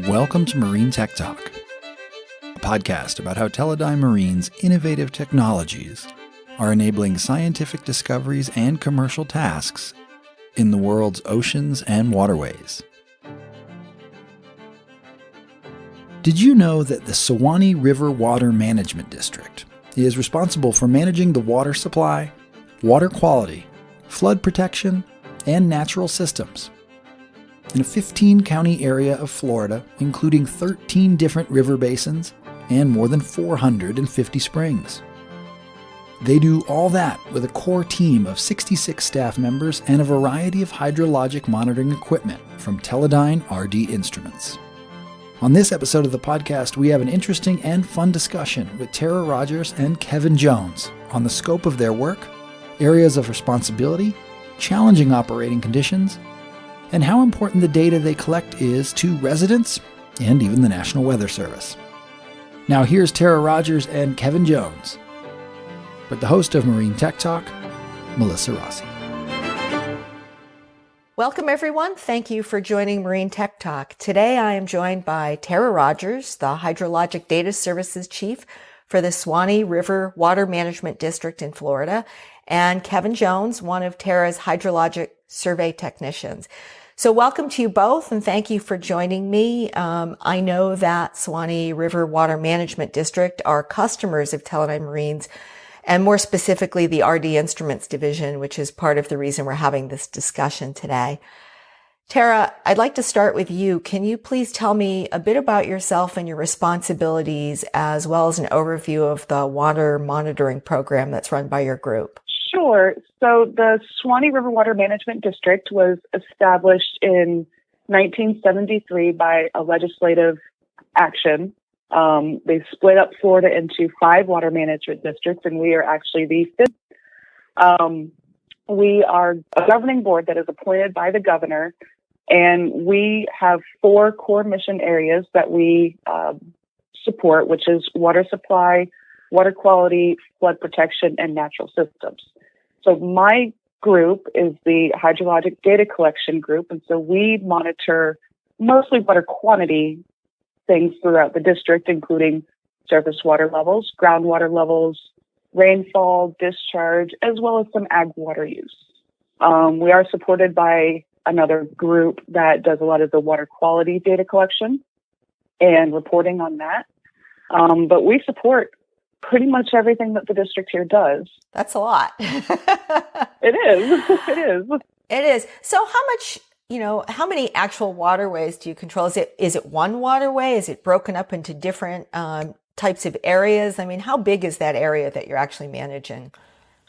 Welcome to Marine Tech Talk, a podcast about how Teledyne Marine's innovative technologies are enabling scientific discoveries and commercial tasks in the world's oceans and waterways. Did you know that the Suwannee River Water Management District is responsible for managing the water supply, water quality, flood protection, and natural systems in a 15-county area of Florida, including 13 different river basins and more than 450 springs? They do all that with a core team of 66 staff members and a variety of hydrologic monitoring equipment from Teledyne RD Instruments. On this episode of the podcast, we have an interesting and fun discussion with Tara Rogers and Kevin Jones on the scope of their work, areas of responsibility, challenging operating conditions, and how important the data they collect is to residents and even the National Weather Service. Now here's Tara Rogers and Kevin Jones with the host of Marine Tech Talk, Melissa Rossi. Welcome everyone. Thank you for joining Marine Tech Talk. Today I am joined by Tara Rogers, the Hydrologic Data Services Chief for the Suwannee River Water Management District in Florida, and Kevin Jones, one of Tara's hydrologic survey technicians. So welcome to you both, and thank you for joining me. I know that Suwannee River Water Management District are customers of Teledyne Marine's, and more specifically the RD Instruments division, which is part of the reason we're having this discussion today. Tara, I'd like to start with you. Can you please tell me a bit about yourself and your responsibilities, as well as an overview of the water monitoring program that's run by your group? Sure. So the Suwannee River Water Management District was established in 1973 by a legislative action. They split up Florida into 5 water management districts, and we are actually the 5th. We are a governing board that is appointed by the governor, and we have 4 core mission areas that we support, which is water supply, water quality, flood protection, and natural systems. So my group is the Hydrologic Data Collection Group, and so we monitor mostly water quantity things throughout the district, including surface water levels, groundwater levels, rainfall, discharge, as well as some ag water use. We are supported by another group that does a lot of the water quality data collection and reporting on that. But we support pretty much everything that the district here does. That's a lot. It is. It is. It is. So how many actual waterways do you control? Is it one waterway? Is it broken up into different types of areas? I mean, how big is that area that you're actually managing?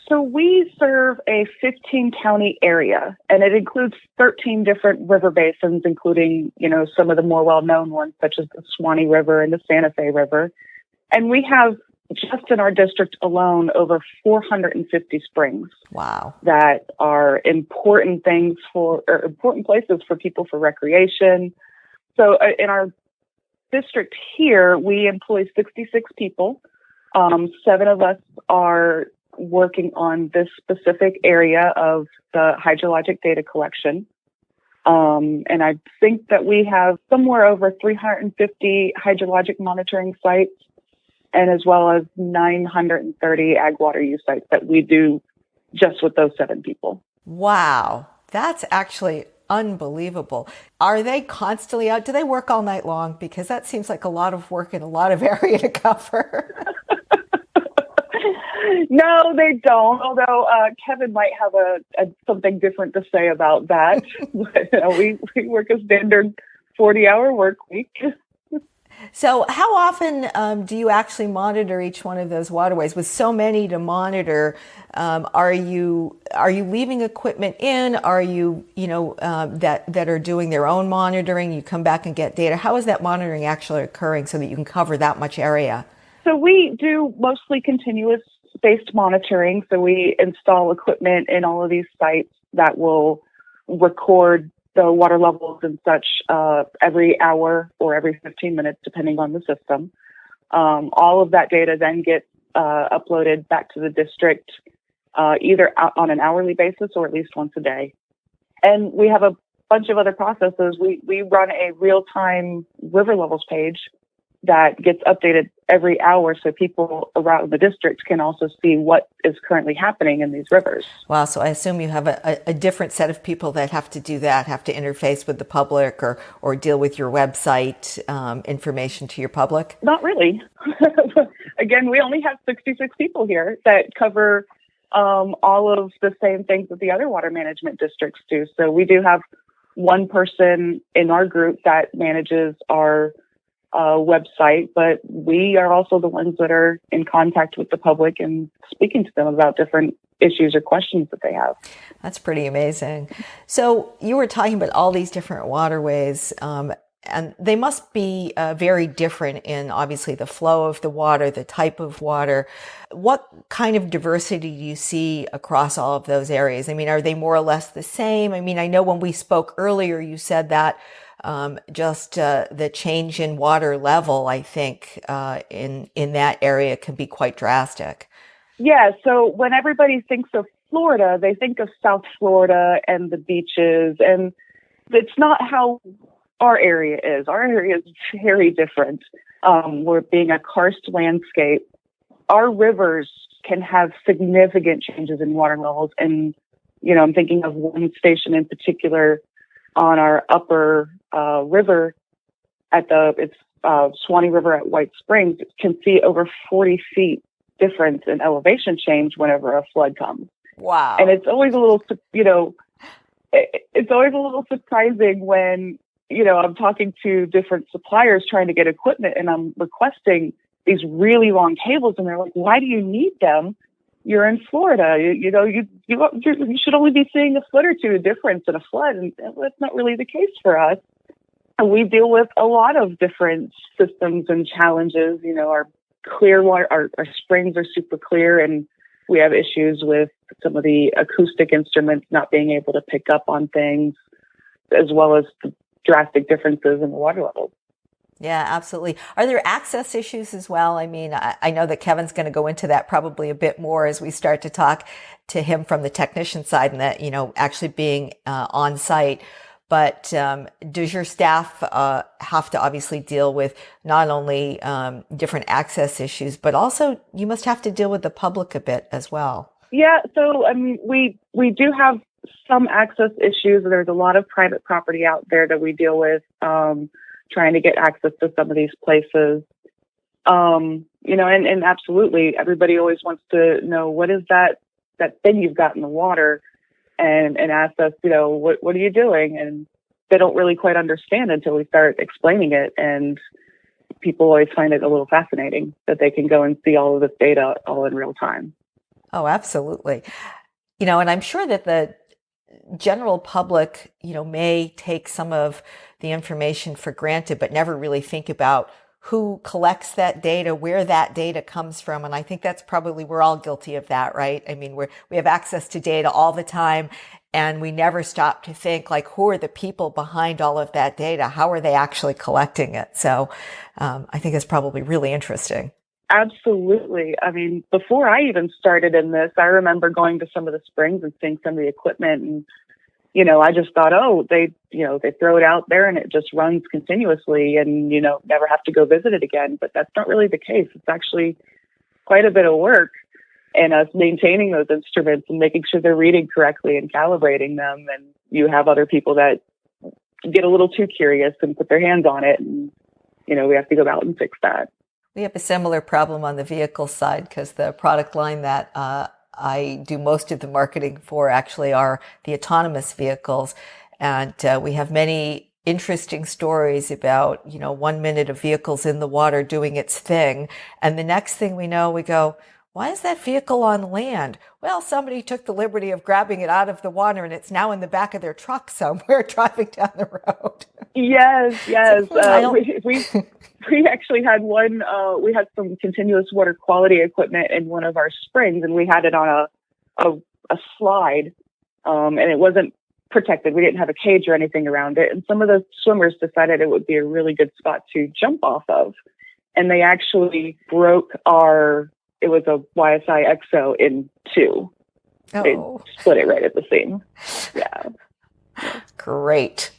So we serve a 15-county area, and it includes 13 different river basins, including, some of the more well-known ones, such as the Suwannee River and the Santa Fe River. And we have, just in our district alone, over 450 springs. Wow. That are important places for people for recreation. So in our district here, we employ 66 people. 7 of us are working on this specific area of the hydrologic data collection. And I think that we have somewhere over 350 hydrologic monitoring sites, and as well as 930 ag water use sites that we do just with those 7 people. Wow. That's actually unbelievable. Are they constantly out? Do they work all night long? Because that seems like a lot of work and a lot of area to cover. No, they don't. Although Kevin might have something different to say about that. But, we work a standard 40-hour work week. So how often do you actually monitor each one of those waterways? With so many to monitor, are you leaving equipment in? Are you, that are doing their own monitoring? You come back and get data. How is that monitoring actually occurring so that you can cover that much area? So we do mostly continuous-based monitoring. So we install equipment in all of these sites that will record the water levels and such every hour or every 15 minutes, depending on the system. All of that data then gets uploaded back to the district, either on an hourly basis or at least once a day. And we have a bunch of other processes. We run a real-time river levels page that gets updated every hour so people around the district can also see what is currently happening in these rivers. Wow. So I assume you have a different set of people that have to do that, have to interface with the public or deal with your website information to your public? Not really. Again, we only have 66 people here that cover all of the same things that the other water management districts do. So we do have one person in our group that manages our website, but we are also the ones that are in contact with the public and speaking to them about different issues or questions that they have. That's pretty amazing. So you were talking about all these different waterways, and they must be very different in obviously the flow of the water, the type of water. What kind of diversity do you see across all of those areas? I mean, are they more or less the same? I mean, I know when we spoke earlier, you said that just the change in water level, I think, in that area can be quite drastic. Yeah, so when everybody thinks of Florida, they think of South Florida and the beaches, and it's not how our area is. Our area is very different. We're being a karst landscape. Our rivers can have significant changes in water levels, and I'm thinking of one station in particular on our upper river it's Suwannee River at White Springs. It can see over 40 feet difference in elevation change whenever a flood comes. Wow. And it's always a little, it's always a little surprising when, I'm talking to different suppliers trying to get equipment and I'm requesting these really long cables and they're like, why do you need them? You're in Florida. You should only be seeing a foot or two of difference in a flood. And that's not really the case for us. And we deal with a lot of different systems and challenges. Our clear water, our springs are super clear, and we have issues with some of the acoustic instruments not being able to pick up on things, as well as the drastic differences in the water levels. Yeah, absolutely. Are there access issues as well? I mean, I know that Kevin's going to go into that probably a bit more as we start to talk to him from the technician side and that, actually being on site. But does your staff have to obviously deal with not only different access issues, but also you must have to deal with the public a bit as well? Yeah, so we do have some access issues. There's a lot of private property out there that we deal with, trying to get access to some of these places. And absolutely, everybody always wants to know what is that thing you've got in the water. And ask us, what are you doing? And they don't really quite understand until we start explaining it. And people always find it a little fascinating that they can go and see all of this data all in real time. Oh, absolutely. And I'm sure that the general public, may take some of the information for granted, but never really think about who collects that data, where that data comes from. And I think that's probably, we're all guilty of that, right? I mean, we have access to data all the time and we never stop to think like, who are the people behind all of that data? How are they actually collecting it? So I think it's probably really interesting. Absolutely. I mean, before I even started in this, I remember going to some of the springs and seeing some of the equipment and, I just thought, they throw it out there and it just runs continuously and, never have to go visit it again. But that's not really the case. It's actually quite a bit of work and us maintaining those instruments and making sure they're reading correctly and calibrating them. And you have other people that get a little too curious and put their hands on it. And, we have to go out and fix that. We have a similar problem on the vehicle side because the product line that I do most of the marketing for actually are the autonomous vehicles. And we have many interesting stories about, 1 minute of vehicles in the water doing its thing. And the next thing we know, we go, why is that vehicle on land? Well, somebody took the liberty of grabbing it out of the water and it's now in the back of their truck somewhere driving down the road. Yes. We actually had one, we had some continuous water quality equipment in one of our springs and we had it on a slide and it wasn't protected. We didn't have a cage or anything around it. And some of the swimmers decided it would be a really good spot to jump off of. And they actually broke it was a YSI EXO in two. Oh. It split it right at the seam. Yeah. Great.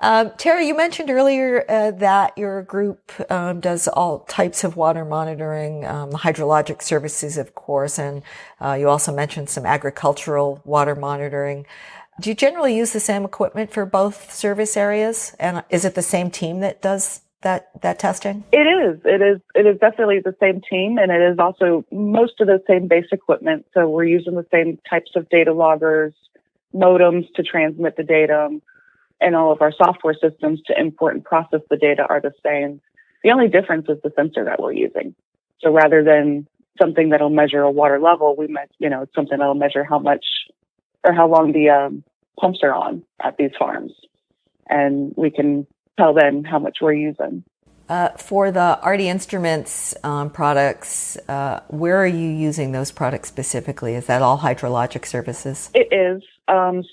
Tara, you mentioned earlier that your group does all types of water monitoring, hydrologic services, of course, and you also mentioned some agricultural water monitoring. Do you generally use the same equipment for both service areas? And is it the same team that does that testing? It is. It is definitely the same team, and it is also most of the same base equipment. So we're using the same types of data loggers, modems to transmit the data, and all of our software systems to import and process the data are the same. The only difference is the sensor that we're using. So rather than something that'll measure a water level, it's something that'll measure how much or how long the pumps are on at these farms. And we can tell them how much we're using. For the RD Instruments products, where are you using those products specifically? Is that all hydrologic services? It is.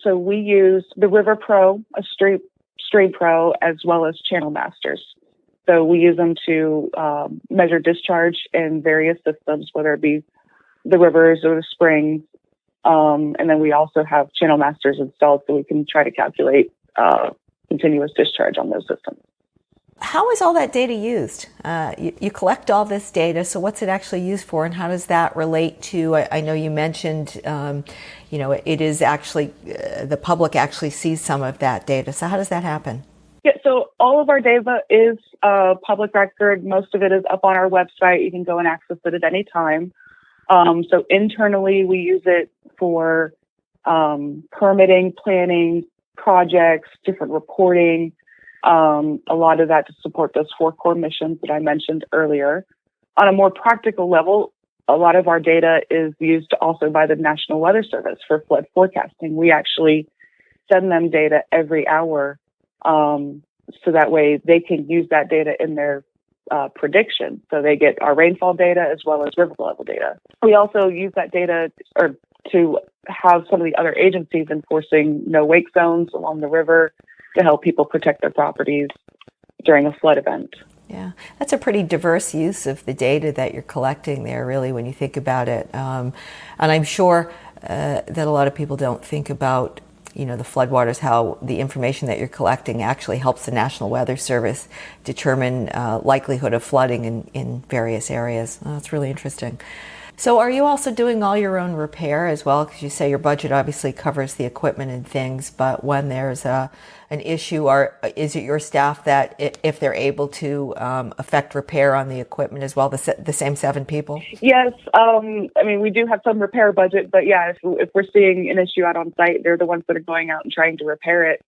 So we use the River Pro, a Stream Pro, as well as Channel Masters. So we use them to measure discharge in various systems, whether it be the rivers or the springs. And then we also have Channel Masters installed so we can try to calculate continuous discharge on those systems. How is all that data used? You collect all this data, so what's it actually used for, and how does that relate to, I know you mentioned, it is actually, the public actually sees some of that data. So how does that happen? Yeah, so all of our data is public record. Most of it is up on our website. You can go and access it at any time. So internally, we use it for permitting, planning, projects, different reporting, a lot of that to support those 4 core missions that I mentioned earlier. On a more practical level, a lot of our data is used also by the National Weather Service for flood forecasting. We actually send them data every hour, so that way they can use that data in their prediction. So they get our rainfall data as well as river level data. We also use that data to have some of the other agencies enforcing no wake zones along the river to help people protect their properties during a flood event. Yeah, that's a pretty diverse use of the data that you're collecting there, really, when you think about it. And I'm sure that a lot of people don't think about, the floodwaters, how the information that you're collecting actually helps the National Weather Service determine likelihood of flooding in various areas. That's really interesting. So are you also doing all your own repair as well? Because you say your budget obviously covers the equipment and things, but when there's an issue, is it your staff that, if they're able to affect repair on the equipment as well, the same 7 people? Yes. We do have some repair budget, but yeah, if we're seeing an issue out on site, they're the ones that are going out and trying to repair it,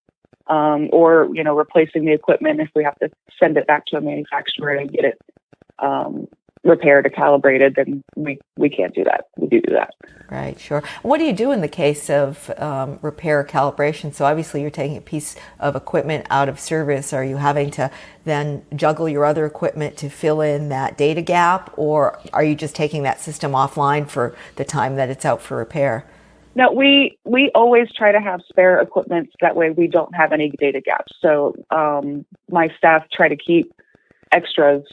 or, replacing the equipment if we have to send it back to a manufacturer and get it repaired or calibrated, then we can't do that. We do that. Right, sure. What do you do in the case of repair calibration? So obviously you're taking a piece of equipment out of service. Are you having to then juggle your other equipment to fill in that data gap, or are you just taking that system offline for the time that it's out for repair? No, we always try to have spare equipment so that way we don't have any data gaps. So my staff try to keep extras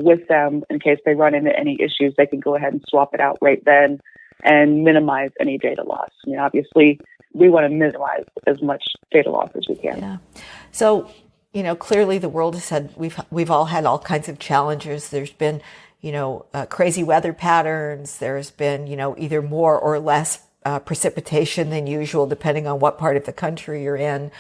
with them in case they run into any issues. They can go ahead and swap it out right then and minimize any data loss. Obviously, we want to minimize as much data loss as we can. Yeah. So, clearly the world has had, we've all had all kinds of challenges. There's been, crazy weather patterns. There's been, either more or less precipitation than usual, depending on what part of the country you're in,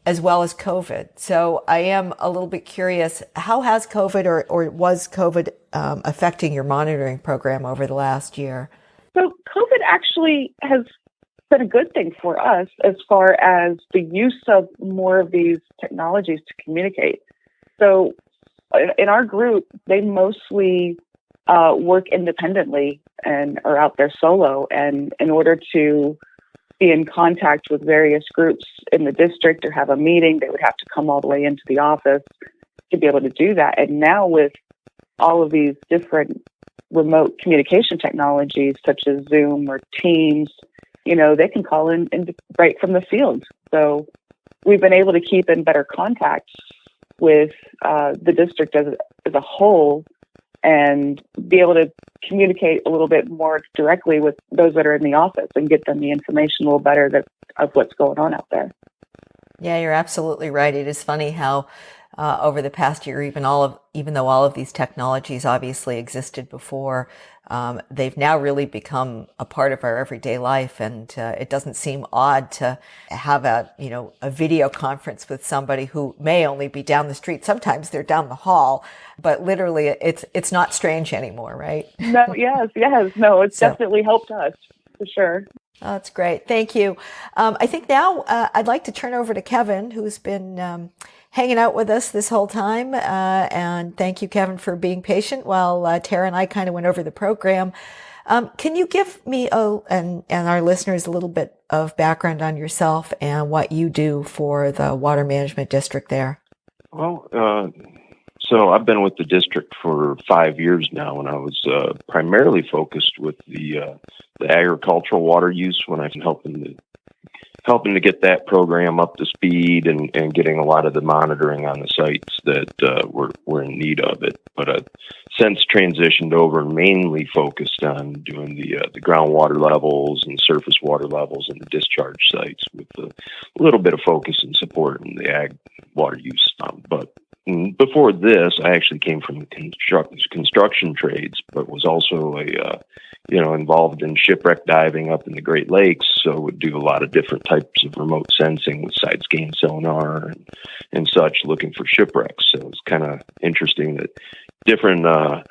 as well as COVID. So I am a little bit curious, how has COVID or was COVID affecting your monitoring program over the last year? So COVID actually has been a good thing for us as far as the use of more of these technologies to communicate. So in our group, they mostly work independently and are out there solo. And in order to be in contact with various groups in the district or have a meeting, they would have to come all the way into the office to be able to do that. And now with all of these different remote communication technologies such as Zoom or Teams, they can call in right from the field. So we've been able to keep in better contact with the district as a whole and be able to communicate a little bit more directly with those that are in the office and get them the information a little better of what's going on out there. Yeah, you're absolutely right. It is funny how over the past year, even though all of these technologies obviously existed before, they've now really become a part of our everyday life, and it doesn't seem odd to have a video conference with somebody who may only be down the street. Sometimes they're down the hall, but literally, it's not strange anymore, right? No, yes. No, it's So. definitely helped us for sure. Oh, that's great. Thank you. I think now I'd like to turn over to Kevin, who's been hanging out with us this whole time. And thank you, Kevin, for being patient while Tara and I kind of went over the program. Can you give me and our listeners a little bit of background on yourself and what you do for the Water Management District there? Well, so I've been with the district for 5 years now, and I was primarily focused with the agricultural water use when I've been helping to get that program up to speed and getting a lot of the monitoring on the sites that were in need of it. But I've since transitioned over and mainly focused on doing the groundwater levels and surface water levels and the discharge sites with a little bit of focus and support in the ag water use. But before this, I actually came from construction trades, but was also involved in shipwreck diving up in the Great Lakes. So would do a lot of different types of remote sensing with side scan sonar and such, looking for shipwrecks. So it's kind of interesting that different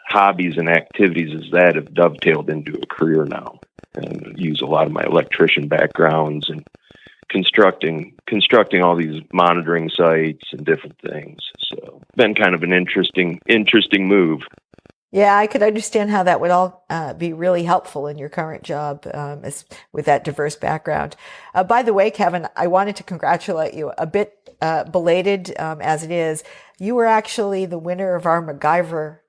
hobbies and activities as that have dovetailed into a career now, and use a lot of my electrician backgrounds and constructing all these monitoring sites and different things. So been kind of an interesting move. Yeah, I could understand how that would all be really helpful in your current job with that diverse background. By the way, Kevin, I wanted to congratulate you, a bit belated as it is. You were actually the winner of our MacGyver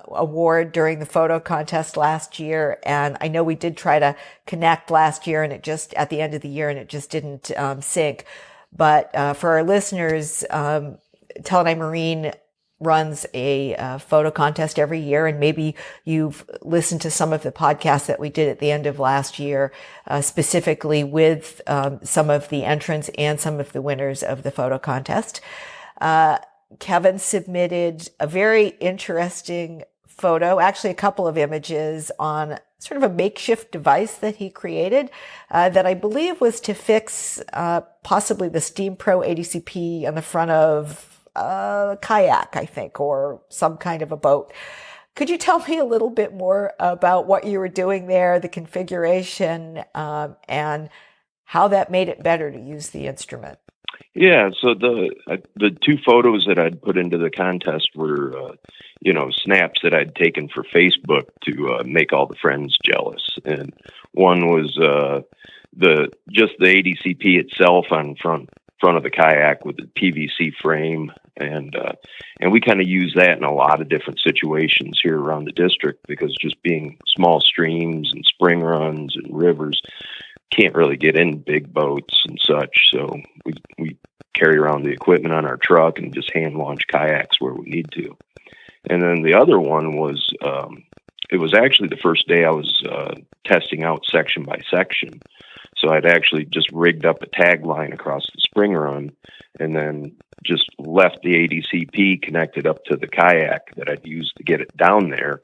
award during the photo contest last year. And I know we did try to connect last year and at the end of the year, and it just didn't sync. But for our listeners, Teledyne Marine runs a photo contest every year, and maybe you've listened to some of the podcasts that we did at the end of last year, specifically with some of the entrants and some of the winners of the photo contest. Kevin submitted a very interesting photo, actually a couple of images on sort of a makeshift device that he created that I believe was to fix possibly the Steam Pro ADCP on the front of a kayak, I think, or some kind of a boat. Could you tell me a little bit more about what you were doing there, the configuration, and how that made it better to use the instrument? Yeah, so the two photos that I'd put into the contest were, snaps that I'd taken for Facebook to make all the friends jealous, and one was the ADCP itself on front of the kayak with the PVC frame, and we kind of use that in a lot of different situations here around the district, because just being small streams and spring runs and rivers, can't really get in big boats and such. So we carry around the equipment on our truck and just hand launch kayaks where we need to. And then the other one was, it was actually the first day I was testing out section by section. So I'd actually just rigged up a tag line across the spring run and then just left the ADCP connected up to the kayak that I'd used to get it down there.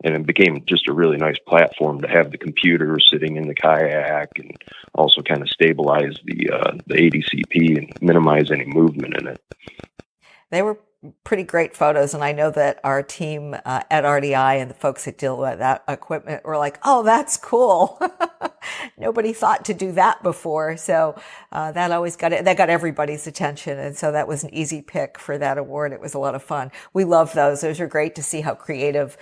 And it became just a really nice platform to have the computer sitting in the kayak and also kind of stabilize the ADCP and minimize any movement in it. They were pretty great photos, and I know that our team at RDI and the folks that deal with that equipment were like, "Oh, that's cool." Nobody thought to do that before, so that got everybody's attention, and so that was an easy pick for that award. It was a lot of fun. We love those. Those are great to see how creative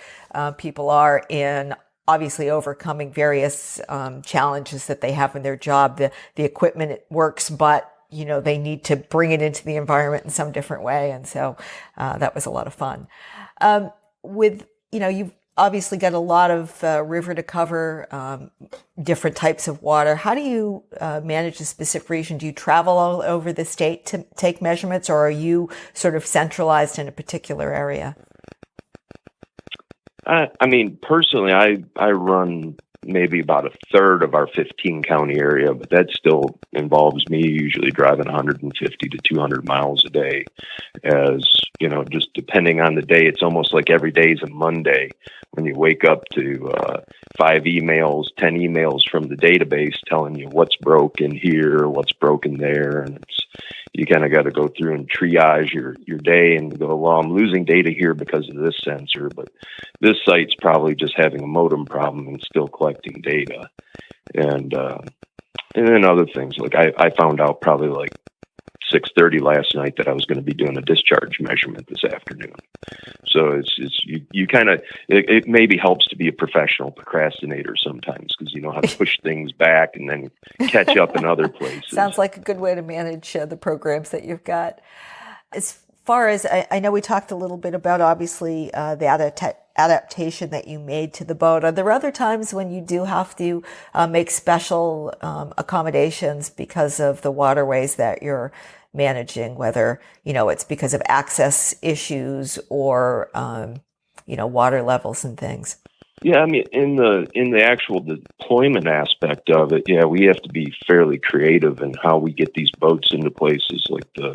people are in obviously overcoming various challenges that they have in their job. The equipment works, but they need to bring it into the environment in some different way. And so that was a lot of fun. You've obviously got a lot of river to cover, different types of water. How do you manage a specific region? Do you travel all over the state to take measurements, or are you sort of centralized in a particular area? Personally, I run maybe about a third of our 15 county area, but that still involves me usually driving 150 to 200 miles a day. As you know, just depending on the day, it's almost like every day is a Monday when you wake up to 5 emails, 10 emails from the database telling you what's broken here, what's broken there. And you kind of got to go through and triage your day and go, well, I'm losing data here because of this sensor, but this site's probably just having a modem problem and still collecting data. And then other things, like I found out probably like 6:30 last night that I was going to be doing a discharge measurement this afternoon. So you kind of, it maybe helps to be a professional procrastinator sometimes, because you know how to push things back and then catch up in other places. Sounds like a good way to manage the programs that you've got. As far as, I know we talked a little bit about, obviously, the adaptation that you made to the boat. Are there other times when you do have to make special accommodations because of the waterways that you're managing, whether, you know, it's because of access issues or, you know, water levels and things? Yeah, I mean, in the actual deployment aspect of it, yeah, we have to be fairly creative in how we get these boats into places. Like the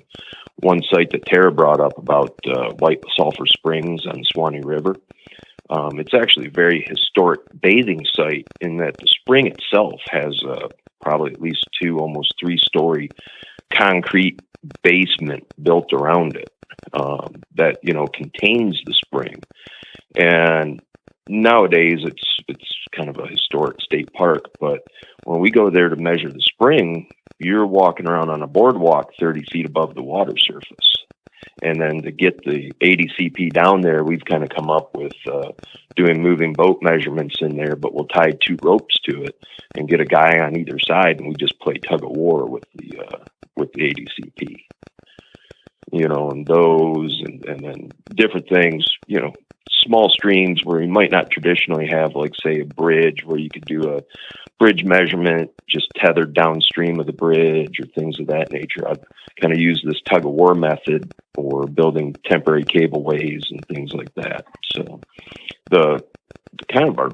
one site that Tara brought up about White Sulphur Springs on the Suwannee River. It's actually a very historic bathing site in that the spring itself has probably at least 2, almost 3-story concrete basement built around it that, you know, contains the spring. And nowadays it's kind of a historic state park, but when we go there to measure the spring, you're walking around on a boardwalk 30 feet above the water surface. And then to get the ADCP down there, we've kind of come up with doing moving boat measurements in there, but we'll tie 2 ropes to it and get a guy on either side, and we just play tug of war with the ADCP. You know, and those, and then different things, you know, small streams where you might not traditionally have, like, say, a bridge where you could do a bridge measurement just tethered downstream of the bridge or things of that nature. I've kind of used this tug of war method for building temporary cableways and things like that. So the kind of our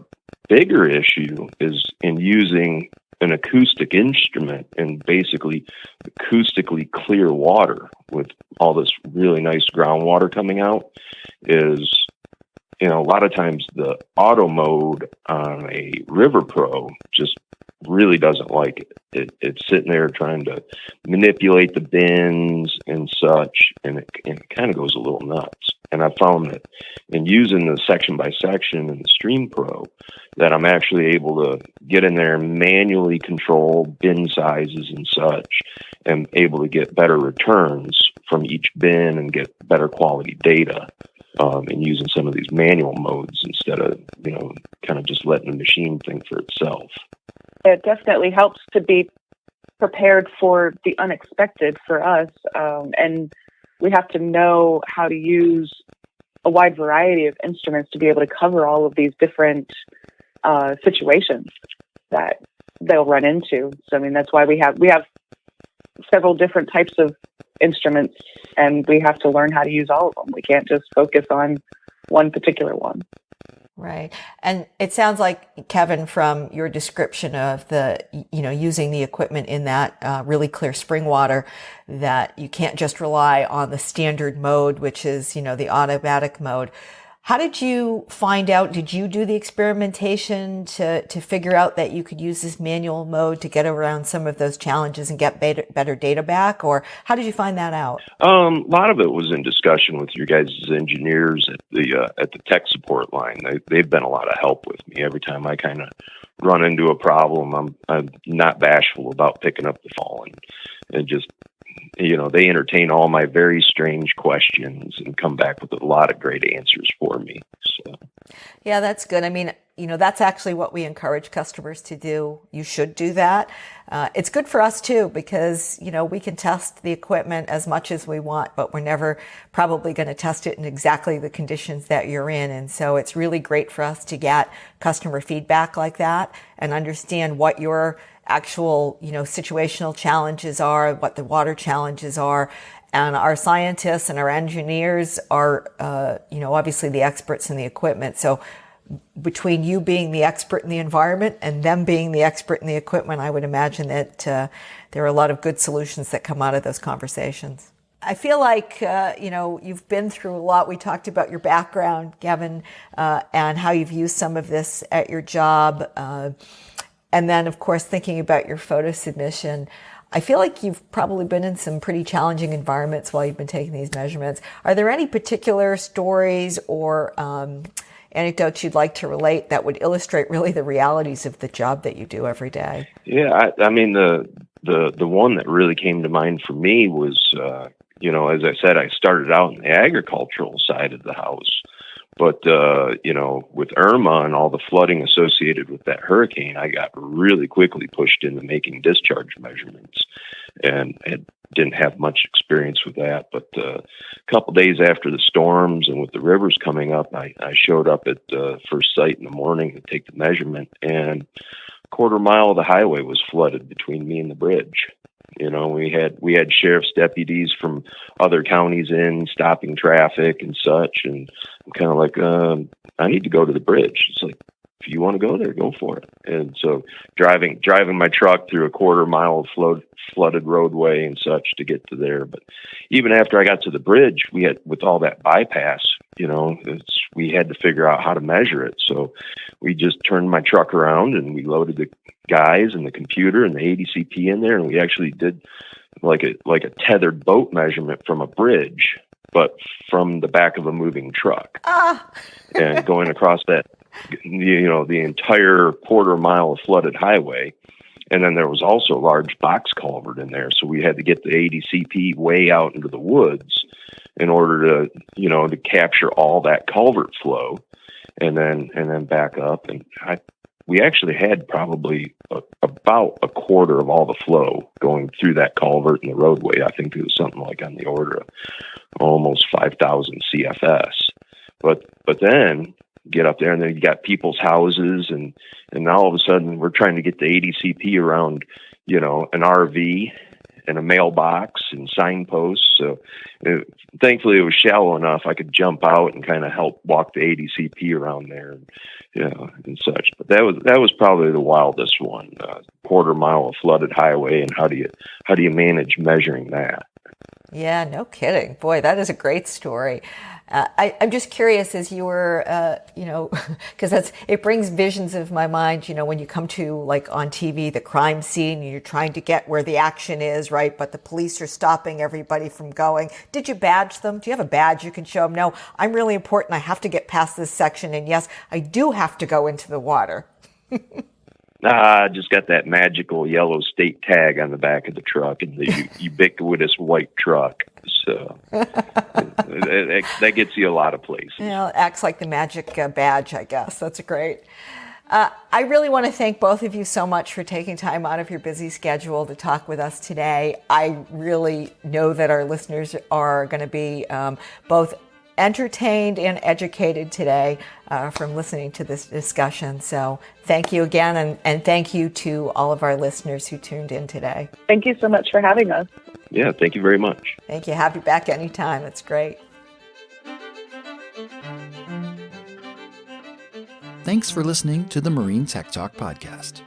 bigger issue is in using an acoustic instrument and basically acoustically clear water with all this really nice groundwater coming out is, you know, a lot of times the auto mode on a River Pro just really doesn't like it. It's sitting there trying to manipulate the bins and such, and it kind of goes a little nuts. And I found that in using the section by section in the Stream Pro, that I'm actually able to get in there and manually control bin sizes and such, and able to get better returns from each bin and get better quality data. And using some of these manual modes instead of, you know, kind of just letting the machine think for itself. It definitely helps to be prepared for the unexpected for us. And we have to know how to use a wide variety of instruments to be able to cover all of these different situations that they'll run into. So, I mean, that's why we have several different types of instruments, and we have to learn how to use all of them. We can't just focus on one particular one. Right. And it sounds like, Kevin, from your description of the, you know, using the equipment in that really clear spring water, that you can't just rely on the standard mode, which is, you know, the automatic mode. How did you find out? Did you do the experimentation to figure out that you could use this manual mode to get around some of those challenges and get better data back? Or how did you find that out? A lot of it was in discussion with your guys' engineers at the tech support line. They've been a lot of help with me. Every time I kind of run into a problem, I'm not bashful about picking up the phone and just, you know, they entertain all my very strange questions and come back with a lot of great answers for me. So, yeah, that's good. I mean, you know, that's actually what we encourage customers to do. You should do that. It's good for us too, because, you know, we can test the equipment as much as we want, but we're never probably going to test it in exactly the conditions that you're in. And so it's really great for us to get customer feedback like that and understand what your actual, you know, situational challenges are, what the water challenges are. And our scientists and our engineers are, you know, obviously the experts in the equipment. So between you being the expert in the environment and them being the expert in the equipment, I would imagine that there are a lot of good solutions that come out of those conversations. I feel like, you've been through a lot. We talked about your background, Kevin, and how you've used some of this at your job. And then, of course, thinking about your photo submission. I feel like you've probably been in some pretty challenging environments while you've been taking these measurements. Are there any particular stories or anecdotes you'd like to relate that would illustrate really the realities of the job that you do every day? Yeah, I mean, the one that really came to mind for me was, as I said, I started out in the agricultural side of the house. But, with Irma and all the flooding associated with that hurricane, I got really quickly pushed into making discharge measurements and didn't have much experience with that. But a couple days after the storms and with the rivers coming up, I showed up at first sight in the morning to take the measurement, and a quarter mile of the highway was flooded between me and the bridge. We had sheriff's deputies from other counties in stopping traffic and such, and I'm kind of like, I need to go to the bridge. It's like, if you want to go there, go for it. And so driving my truck through a quarter mile of flooded roadway and such to get to there. But even after I got to the bridge, we had, with all that bypass, we had to figure out how to measure it. So we just turned my truck around and we loaded the guys and the computer and the ADCP in there, and we actually did like a tethered boat measurement from a bridge, but from the back of a moving truck. And going across that, the entire quarter mile of flooded highway. And then there was also a large box culvert in there, so we had to get the ADCP way out into the woods in order to capture all that culvert flow, and then back up. And we actually had probably about a quarter of all the flow going through that culvert in the roadway. I think it was something like on the order of almost 5,000 CFS. But then get up there, and then you got people's houses, and all of a sudden we're trying to get the ADCP around, an RV and a mailbox and signposts. So thankfully it was shallow enough I could jump out and kind of help walk the ADCP around there, and such. But that was probably the wildest one, quarter mile of flooded highway, and how do you manage measuring that? Yeah, no kidding. Boy, that is a great story. I'm just curious, as you were, because it brings visions of my mind, when you come to, like on TV, the crime scene, and you're trying to get where the action is, right? But the police are stopping everybody from going. Did you badge them? Do you have a badge you can show them? No, I'm really important. I have to get past this section. And yes, I do have to go into the water. I just got that magical yellow state tag on the back of the truck and the ubiquitous white truck. So that gets you a lot of places. It acts like the magic badge, I guess. That's great. I really want to thank both of you so much for taking time out of your busy schedule to talk with us today. I really know that our listeners are going to be both entertained and educated today from listening to this discussion. So thank you again, and thank you to all of our listeners who tuned in today. Thank you so much for having us. Yeah, thank you very much. Thank you. Have you back anytime. That's great. Thanks for listening to the Marine Tech Talk podcast.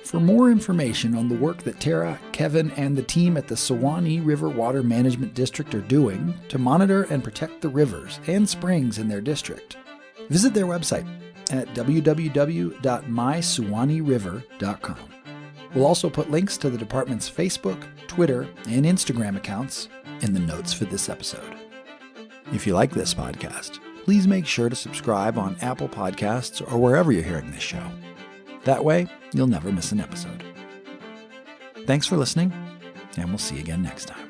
For more information on the work that Tara, Kevin, and the team at the Suwannee River Water Management District are doing to monitor and protect the rivers and springs in their district, visit their website at www.mysuwanneeriver.com. We'll also put links to the department's Facebook, Twitter, and Instagram accounts in the notes for this episode. If you like this podcast, please make sure to subscribe on Apple Podcasts or wherever you're hearing this show. That way, you'll never miss an episode. Thanks for listening, and we'll see you again next time.